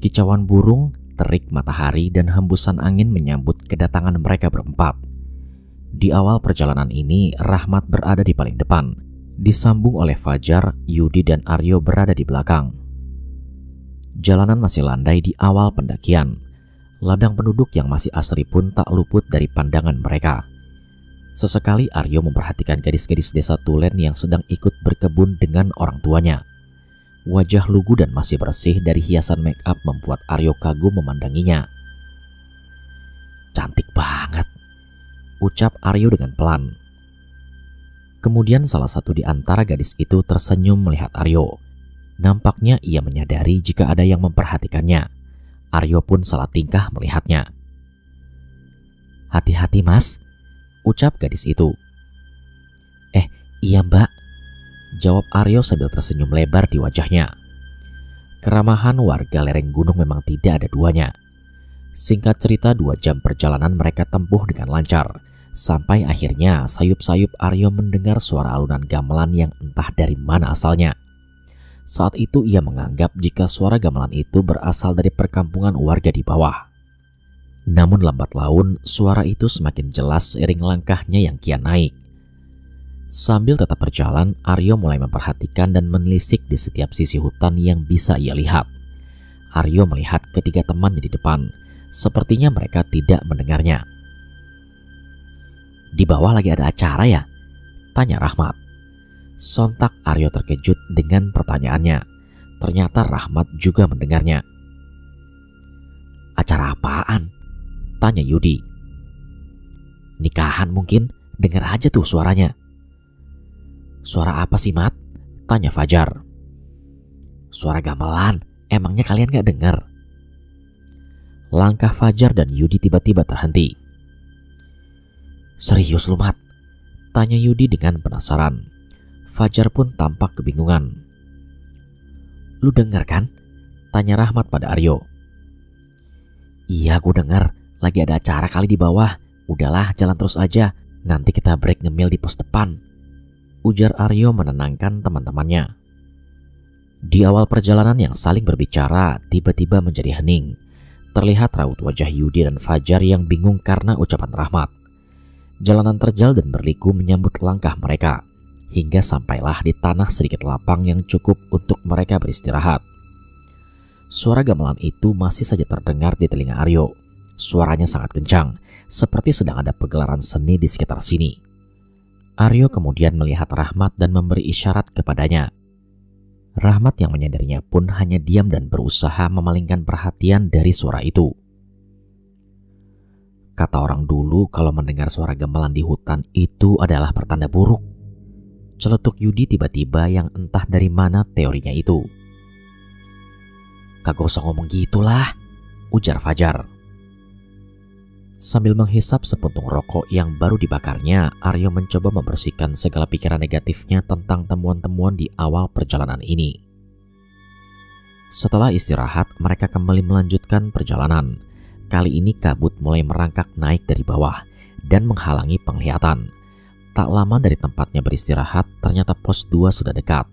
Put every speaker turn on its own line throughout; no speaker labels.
Kicauan burung, terik matahari, dan hembusan angin menyambut kedatangan mereka berempat. Di awal perjalanan ini, Rahmat berada di paling depan, disambung oleh Fajar, Yudi, dan Aryo berada di belakang. Jalanan masih landai di awal pendakian. Ladang penduduk yang masih asri pun tak luput dari pandangan mereka. Sesekali Aryo memperhatikan gadis-gadis desa Tulen yang sedang ikut berkebun dengan orang tuanya. Wajah lugu dan masih bersih dari hiasan make up membuat Aryo kagum memandanginya. "Cantik banget," ucap Aryo dengan pelan. Kemudian salah satu di antara gadis itu tersenyum melihat Aryo. Nampaknya ia menyadari jika ada yang memperhatikannya. Aryo pun salah tingkah melihatnya. "Hati-hati mas," ucap gadis itu. Iya mbak," jawab Aryo sambil tersenyum lebar di wajahnya. Keramahan warga lereng gunung memang tidak ada duanya. Singkat cerita, 2 jam perjalanan mereka tempuh dengan lancar. Sampai akhirnya sayup-sayup Aryo mendengar suara alunan gamelan yang entah dari mana asalnya. Saat itu ia menganggap jika suara gamelan itu berasal dari perkampungan warga di bawah. Namun lambat laun suara itu semakin jelas seiring langkahnya yang kian naik. Sambil tetap berjalan, Aryo mulai memperhatikan dan menelisik di setiap sisi hutan yang bisa ia lihat. Aryo melihat ketiga temannya di depan. Sepertinya mereka tidak mendengarnya. "Di bawah lagi ada acara ya?" tanya Rahmat. Sontak Aryo terkejut dengan pertanyaannya. Ternyata Rahmat juga mendengarnya. "Acara apaan?" tanya Yudi. "Nikahan mungkin, dengar aja tuh suaranya." "Suara apa sih Mat?" tanya Fajar. "Suara gamelan, emangnya kalian gak dengar?" Langkah Fajar dan Yudi tiba-tiba terhenti. "Serius lu Mat?" tanya Yudi dengan penasaran. Fajar pun tampak kebingungan. "Lu dengar kan?" tanya Rahmat pada Aryo. "Iya gue dengar, lagi ada acara kali di bawah. Udahlah jalan terus aja, nanti kita break ngemil di pos depan," ujar Aryo menenangkan teman-temannya. Di awal perjalanan yang saling berbicara tiba-tiba menjadi hening. Terlihat raut wajah Yudi dan Fajar yang bingung karena ucapan Rahmat. Jalanan terjal dan berliku menyambut langkah mereka, hingga sampailah di tanah sedikit lapang yang cukup untuk mereka beristirahat. Suara gamelan itu masih saja terdengar di telinga Aryo. Suaranya sangat kencang, seperti sedang ada pegelaran seni di sekitar sini. Aryo kemudian melihat Rahmat dan memberi isyarat kepadanya. Rahmat yang menyadarinya pun hanya diam dan berusaha memalingkan perhatian dari suara itu. Kata orang dulu kalau mendengar suara gamelan di hutan itu adalah pertanda buruk. Celetuk Yudi tiba-tiba yang entah dari mana teorinya itu. "Kagak usah ngomong gitulah," ujar Fajar. Sambil menghisap sepuntung rokok yang baru dibakarnya, Aryo mencoba membersihkan segala pikiran negatifnya tentang temuan-temuan di awal perjalanan ini. Setelah istirahat, mereka kembali melanjutkan perjalanan. Kali ini kabut mulai merangkak naik dari bawah dan menghalangi penglihatan. Tak lama dari tempatnya beristirahat, ternyata pos 2 sudah dekat.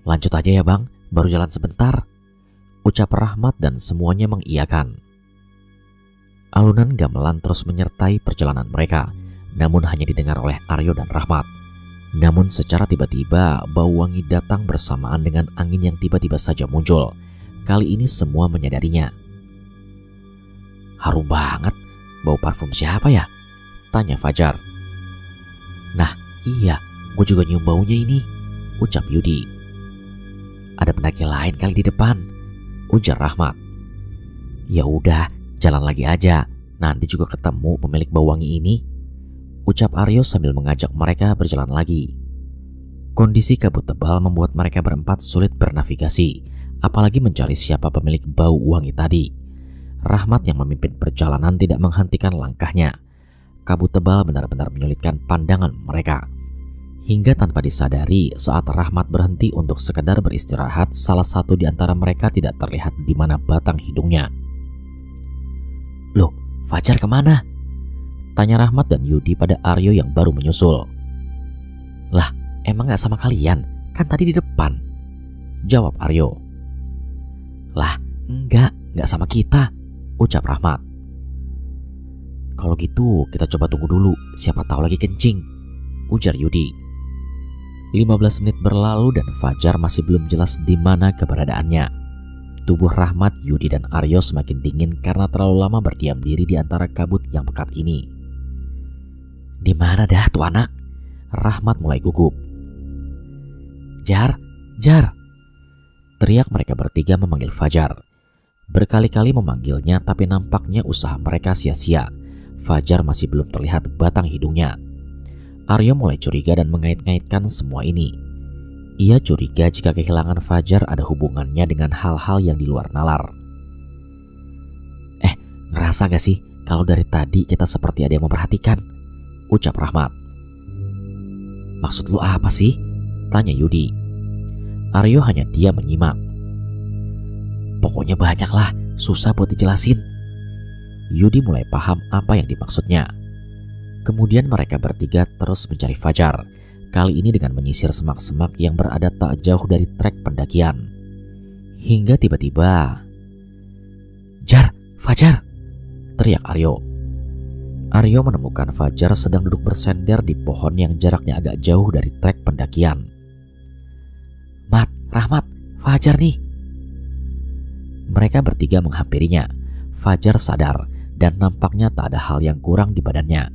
"Lanjut aja ya bang, baru jalan sebentar," ucap Rahmat dan semuanya mengiyakan. Alunan gamelan terus menyertai perjalanan mereka, namun hanya didengar oleh Aryo dan Rahmat. Namun secara tiba-tiba bau wangi datang bersamaan dengan angin yang tiba-tiba saja muncul. Kali ini semua menyadarinya. "Harum banget, bau parfum siapa ya?" tanya Fajar. "Nah iya, gue juga nyium baunya ini," ucap Yudi. "Ada pendaki lain kali di depan," ujar Rahmat. "Ya udah, jalan lagi aja, nanti juga ketemu pemilik bau wangi ini," ucap Aryo sambil mengajak mereka berjalan lagi. Kondisi kabut tebal membuat mereka berempat sulit bernavigasi, apalagi mencari siapa pemilik bau wangi tadi. Rahmat yang memimpin perjalanan tidak menghentikan langkahnya. Kabut tebal benar-benar menyulitkan pandangan mereka. Hingga tanpa disadari, saat Rahmat berhenti untuk sekedar beristirahat, salah satu di antara mereka tidak terlihat di mana batang hidungnya. "Loh, Fajar kemana?" tanya Rahmat dan Yudi pada Aryo yang baru menyusul. "Lah, emang gak sama kalian? Kan tadi di depan," jawab Aryo. "Lah, Enggak sama kita, ucap Rahmat. Kalau gitu kita coba tunggu dulu, siapa tahu lagi kencing, ujar Yudi. 15 menit berlalu dan Fajar masih belum jelas di mana keberadaannya. Tubuh Rahmat, Yudi, dan Aryo semakin dingin karena terlalu lama berdiam diri di antara kabut yang pekat ini. Di mana dah tuh anak? Rahmat mulai gugup. Jar, teriak mereka bertiga memanggil Fajar. Berkali-kali memanggilnya tapi nampaknya usaha mereka sia-sia. Fajar masih belum terlihat batang hidungnya. Aryo mulai curiga dan mengait-ngaitkan semua ini. Ia curiga jika kehilangan Fajar ada hubungannya dengan hal-hal yang di luar nalar. Ngerasa gak sih kalau dari tadi kita seperti ada yang memperhatikan? Ucap Rahmat. Maksud lu apa sih? Tanya Yudi. Aryo hanya diam menyimak. Pokoknya banyak lah, susah buat dijelasin. Yudi mulai paham apa yang dimaksudnya. Kemudian mereka bertiga terus mencari Fajar. Kali ini dengan menyisir semak-semak yang berada tak jauh dari trek pendakian. Hingga tiba-tiba, Jar, Fajar, teriak Aryo. Aryo menemukan Fajar sedang duduk bersender di pohon yang jaraknya agak jauh dari trek pendakian. Mat, Rahmat, Fajar nih. Mereka bertiga menghampirinya. Fajar sadar dan nampaknya tak ada hal yang kurang di badannya.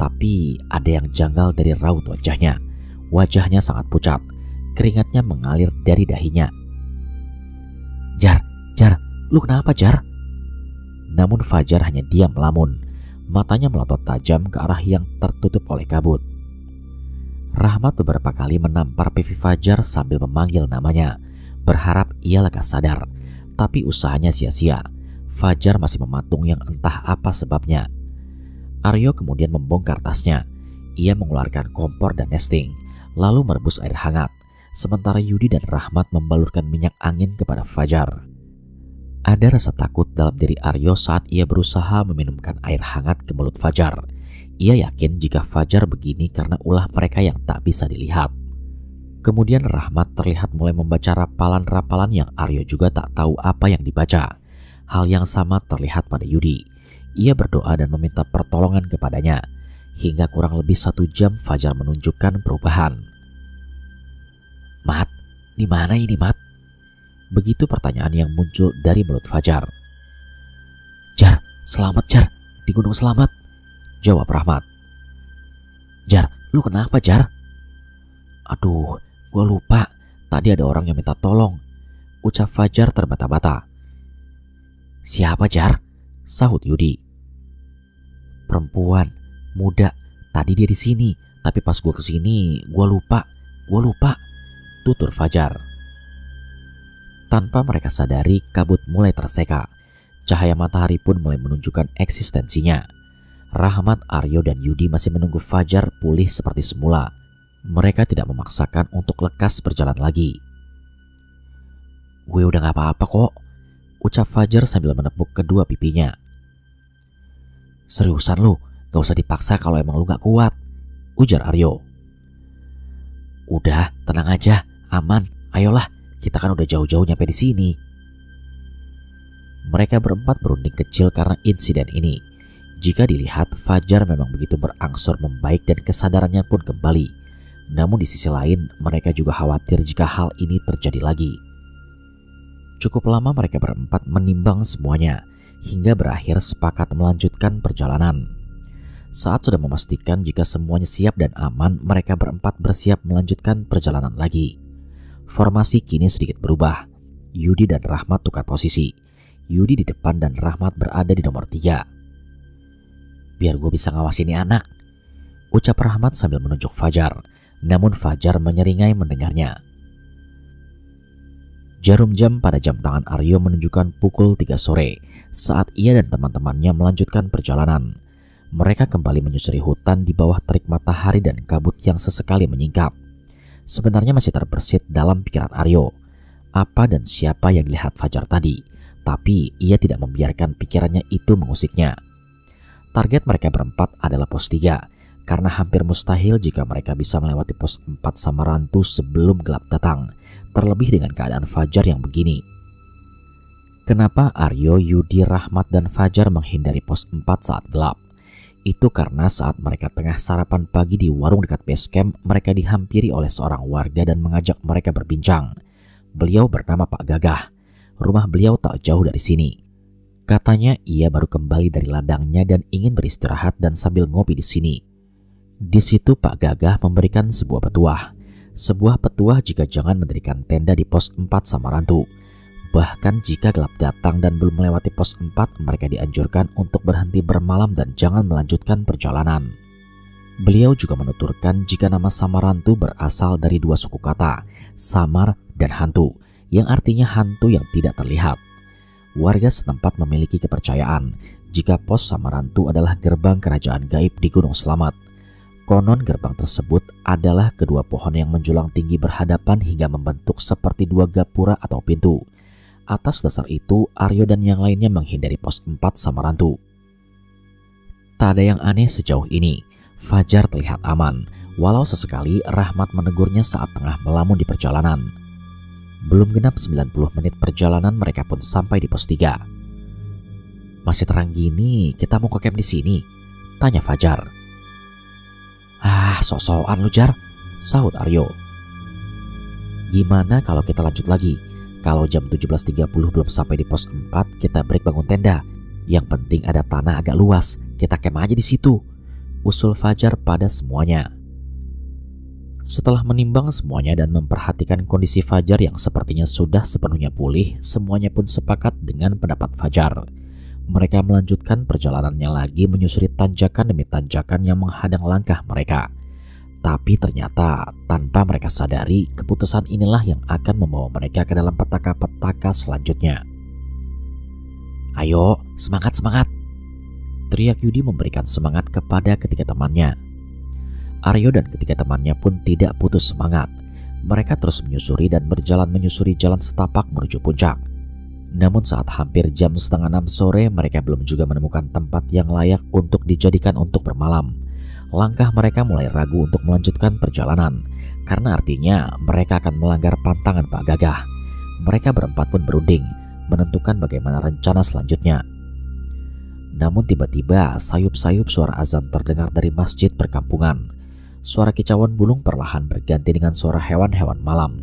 Tapi ada yang janggal dari raut wajahnya. Wajahnya sangat pucat, keringatnya mengalir dari dahinya. Jar, lu kenapa Jar? Namun Fajar hanya diam melamun. Matanya melotot tajam ke arah yang tertutup oleh kabut. Rahmat beberapa kali menampar pipi Fajar sambil memanggil namanya, berharap ia lekas sadar. Tapi usahanya sia-sia. Fajar masih mematung yang entah apa sebabnya. Aryo kemudian membongkar tasnya. Ia mengeluarkan kompor dan nesting, lalu merebus air hangat, sementara Yudi dan Rahmat membalurkan minyak angin kepada Fajar. Ada rasa takut dalam diri Aryo saat ia berusaha meminumkan air hangat ke mulut Fajar. Ia yakin jika Fajar begini karena ulah mereka yang tak bisa dilihat. Kemudian Rahmat terlihat mulai membaca rapalan-rapalan yang Aryo juga tak tahu apa yang dibaca. Hal yang sama terlihat pada Yudi. Ia berdoa dan meminta pertolongan kepadanya. Hingga kurang lebih 1 jam Fajar menunjukkan perubahan. Mat, di mana ini Mat? Begitu pertanyaan yang muncul dari mulut Fajar. Jar, selamat Jar, di Gunung Selamat, jawab Rahmat. Jar, lu kenapa Jar? Aduh, gua lupa, tadi ada orang yang minta tolong, ucap Fajar terbata-bata. Siapa Jar? Sahut Yudi. Perempuan, muda, tadi dia di sini, tapi pas gua kesini, gua lupa, tutur Fajar. Tanpa mereka sadari, kabut mulai terseka. Cahaya matahari pun mulai menunjukkan eksistensinya. Rahmat, Aryo, dan Yudi masih menunggu Fajar pulih seperti semula. Mereka tidak memaksakan untuk lekas berjalan lagi. Gue udah gak apa-apa kok, ucap Fajar sambil menepuk kedua pipinya. Seriusan lu, gak usah dipaksa kalau emang lu gak kuat, ujar Aryo. Udah, tenang aja, aman, ayolah. Kita kan udah jauh-jauh nyampe di sini. Mereka berempat berunding kecil karena insiden ini. Jika dilihat, Fajar memang begitu berangsur membaik dan kesadarannya pun kembali. Namun di sisi lain, mereka juga khawatir jika hal ini terjadi lagi. Cukup lama mereka berempat menimbang semuanya, hingga berakhir sepakat melanjutkan perjalanan. Saat sudah memastikan jika semuanya siap dan aman, mereka berempat bersiap melanjutkan perjalanan lagi. Formasi kini sedikit berubah. Yudi dan Rahmat tukar posisi. Yudi di depan dan Rahmat berada di nomor 3. Biar gue bisa ngawasin ini anak, ucap Rahmat sambil menunjuk Fajar. Namun Fajar menyeringai mendengarnya. Jarum jam pada jam tangan Aryo menunjukkan pukul 3 sore saat ia dan teman-temannya melanjutkan perjalanan. Mereka kembali menyusuri hutan di bawah terik matahari dan kabut yang sesekali menyingkap. Sebenarnya masih terbersit dalam pikiran Aryo apa dan siapa yang dilihat Fajar tadi, tapi ia tidak membiarkan pikirannya itu mengusiknya. Target mereka berempat adalah pos 3, karena hampir mustahil jika mereka bisa melewati pos 4 Samarantu sebelum gelap datang, terlebih dengan keadaan Fajar yang begini. Kenapa Aryo, Yudi, Rahmat, dan Fajar menghindari pos 4 saat gelap? Itu karena saat mereka tengah sarapan pagi di warung dekat base camp, mereka dihampiri oleh seorang warga dan mengajak mereka berbincang. Beliau bernama Pak Gagah. Rumah beliau tak jauh dari sini. Katanya ia baru kembali dari ladangnya dan ingin beristirahat dan sambil ngopi di sini. Di situ Pak Gagah memberikan sebuah petuah. Sebuah petuah jika jangan mendirikan tenda di pos 4 Samarantu. Bahkan jika gelap datang dan belum melewati pos 4, mereka dianjurkan untuk berhenti bermalam dan jangan melanjutkan perjalanan. Beliau juga menuturkan jika nama Samarantu berasal dari dua suku kata, samar dan hantu, yang artinya hantu yang tidak terlihat. Warga setempat memiliki kepercayaan jika pos Samarantu adalah gerbang kerajaan gaib di Gunung Selamat. Konon gerbang tersebut adalah kedua pohon yang menjulang tinggi berhadapan hingga membentuk seperti dua gapura atau pintu. Atas dasar itu, Aryo dan yang lainnya menghindari pos 4 Samarantu. Tak ada yang aneh sejauh ini. Fajar terlihat aman, walau sesekali Rahmat menegurnya saat tengah melamun di perjalanan. Belum genap 90 menit perjalanan mereka pun sampai di pos 3. "Masih terang gini, kita mau ke camp di sini?" tanya Fajar. "Ah, sok-sokan lu, Jar," sahut Aryo. "Gimana kalau kita lanjut lagi? Kalau jam 17.30 belum sampai di pos 4, kita break bangun tenda. Yang penting ada tanah agak luas, kita camp aja di situ," usul Fajar pada semuanya. Setelah menimbang semuanya dan memperhatikan kondisi Fajar yang sepertinya sudah sepenuhnya pulih, semuanya pun sepakat dengan pendapat Fajar. Mereka melanjutkan perjalanannya lagi menyusuri tanjakan demi tanjakan yang menghadang langkah mereka. Tapi ternyata tanpa mereka sadari, keputusan inilah yang akan membawa mereka ke dalam petaka-petaka selanjutnya. "Ayo, semangat-semangat!" teriak Yudi memberikan semangat kepada ketiga temannya. Aryo dan ketiga temannya pun tidak putus semangat. Mereka terus menyusuri dan berjalan menyusuri jalan setapak menuju puncak. Namun saat hampir jam 5:30 sore, mereka belum juga menemukan tempat yang layak untuk dijadikan untuk bermalam. Langkah mereka mulai ragu untuk melanjutkan perjalanan, karena artinya mereka akan melanggar pantangan Pak Gagah. Mereka berempat pun berunding, menentukan bagaimana rencana selanjutnya. Namun tiba-tiba sayup-sayup suara azan terdengar dari masjid perkampungan. Suara kicauan burung perlahan berganti dengan suara hewan-hewan malam.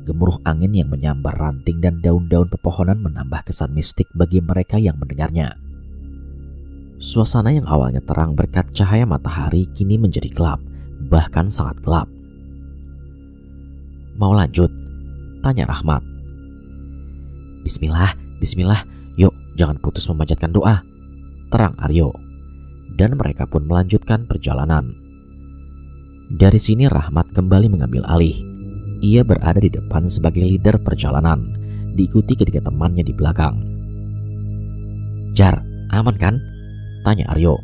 Gemuruh angin yang menyambar ranting dan daun-daun pepohonan menambah kesan mistik bagi mereka yang mendengarnya. Suasana yang awalnya terang berkat cahaya matahari kini menjadi gelap, bahkan sangat gelap. "Mau lanjut?" tanya Rahmat. "Bismillah, bismillah, yuk jangan putus memanjatkan doa," terang Aryo. Dan mereka pun melanjutkan perjalanan. Dari sini Rahmat kembali mengambil alih. Ia berada di depan sebagai leader perjalanan, diikuti ketiga temannya di belakang. "Jar, aman kan?" tanya Aryo.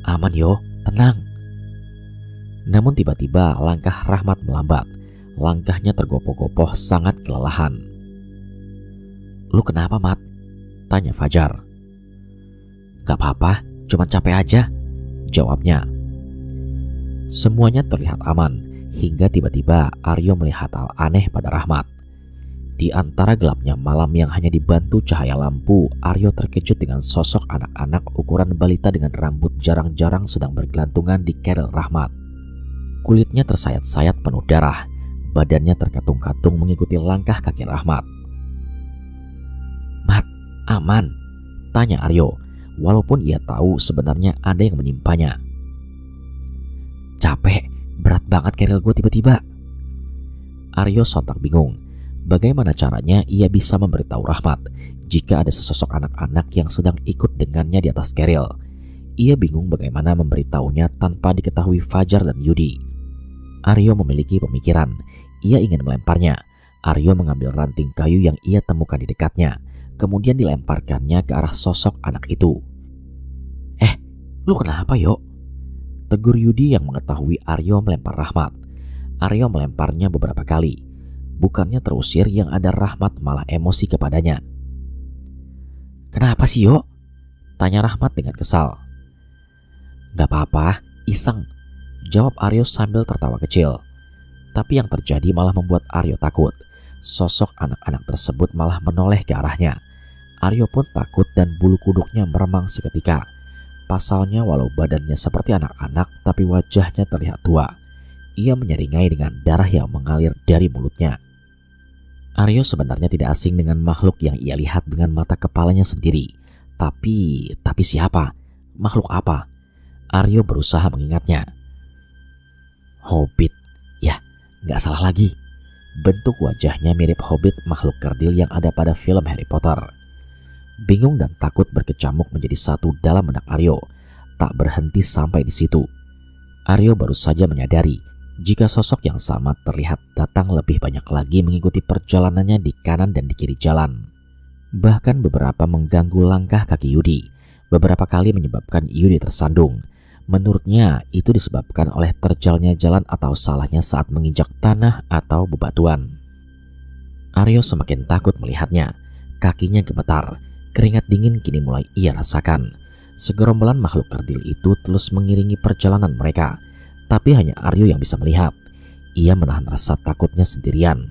"Aman yo, tenang." Namun tiba-tiba langkah Rahmat melambat. Langkahnya tergopoh-gopoh sangat kelelahan. "Lu kenapa, Mat?" tanya Fajar. "Gak apa-apa, cuma capek aja," jawabnya. Semuanya terlihat aman, hingga tiba-tiba Aryo melihat hal aneh pada Rahmat. Di antara gelapnya malam yang hanya dibantu cahaya lampu, Aryo terkejut dengan sosok anak-anak ukuran balita dengan rambut jarang-jarang sedang bergelantungan di keril Rahmat. Kulitnya tersayat-sayat penuh darah, badannya terkatung-katung mengikuti langkah kaki Rahmat. "Mat, aman?" tanya Aryo, walaupun ia tahu sebenarnya ada yang menimpanya. "Capek, berat banget keril gue tiba-tiba." Aryo sontak bingung. Bagaimana caranya ia bisa memberitahu Rahmat jika ada sesosok anak-anak yang sedang ikut dengannya di atas keril. Ia bingung bagaimana memberitahunya tanpa diketahui Fajar dan Yudi. Aryo memiliki pemikiran. Ia ingin melemparnya. Aryo mengambil ranting kayu yang ia temukan di dekatnya, kemudian dilemparkannya ke arah sosok anak itu. Lu kenapa, Yo?" tegur Yudi yang mengetahui Aryo melempar Rahmat. Aryo melemparnya beberapa kali. Bukannya terusir, yang ada Rahmat malah emosi kepadanya. "Kenapa sih, Yo?" tanya Rahmat dengan kesal. "Gak apa-apa, iseng," jawab Aryo sambil tertawa kecil. Tapi yang terjadi malah membuat Aryo takut. sosok anak-anak tersebut malah menoleh ke arahnya. Aryo pun takut dan bulu kuduknya meremang seketika. Pasalnya walau badannya seperti anak-anak tapi wajahnya terlihat tua. Ia menyeringai dengan darah yang mengalir dari mulutnya. Aryo sebenarnya tidak asing dengan makhluk yang ia lihat dengan mata kepalanya sendiri. Tapi siapa? Makhluk apa? Aryo berusaha mengingatnya. Hobbit. Ya, gak salah lagi. Bentuk wajahnya mirip hobbit makhluk kerdil yang ada pada film Harry Potter. Bingung dan takut berkecamuk menjadi satu dalam benak Aryo. Tak berhenti sampai di situ. Aryo baru saja menyadari jika sosok yang sama terlihat datang lebih banyak lagi mengikuti perjalanannya di kanan dan di kiri jalan. Bahkan beberapa mengganggu langkah kaki Yudi. Beberapa kali menyebabkan Yudi tersandung. Menurutnya itu disebabkan oleh terjalnya jalan atau salahnya saat menginjak tanah atau bebatuan. Aryo semakin takut melihatnya. Kakinya gemetar. Keringat dingin kini mulai ia rasakan. Segerombolan makhluk kerdil itu terus mengiringi perjalanan mereka. Tapi hanya Aryo yang bisa melihat. Ia menahan rasa takutnya sendirian.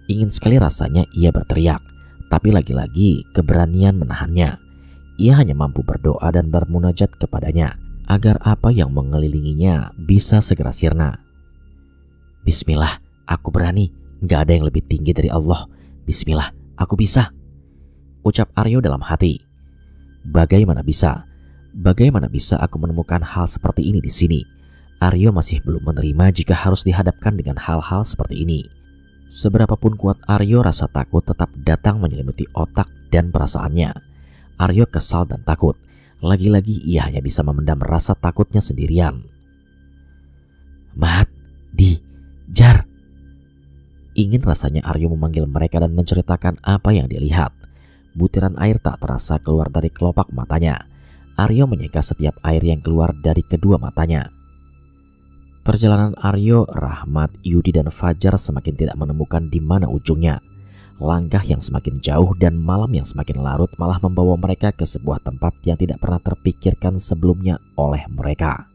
Ingin sekali rasanya ia berteriak. Tapi lagi-lagi keberanian menahannya. Ia hanya mampu berdoa dan bermunajat kepadanya agar apa yang mengelilinginya bisa segera sirna. Bismillah, aku berani. Gak ada yang lebih tinggi dari Allah. Bismillah, aku bisa. Ucap Aryo dalam hati. Bagaimana bisa? Bagaimana bisa aku menemukan hal seperti ini di sini? Aryo masih belum menerima jika harus dihadapkan dengan hal-hal seperti ini. Seberapapun kuat Aryo, rasa takut tetap datang menyelimuti otak dan perasaannya. Aryo kesal dan takut. Lagi-lagi ia hanya bisa memendam rasa takutnya sendirian. Mat, Di, Jar. Ingin rasanya Aryo memanggil mereka dan menceritakan apa yang dia lihat. Butiran air tak terasa keluar dari kelopak matanya. Aryo menyeka setiap air yang keluar dari kedua matanya. Perjalanan Aryo, Rahmat, Yudi, dan Fajar semakin tidak menemukan di mana ujungnya. Langkah yang semakin jauh dan malam yang semakin larut malah membawa mereka ke sebuah tempat yang tidak pernah terpikirkan sebelumnya oleh mereka.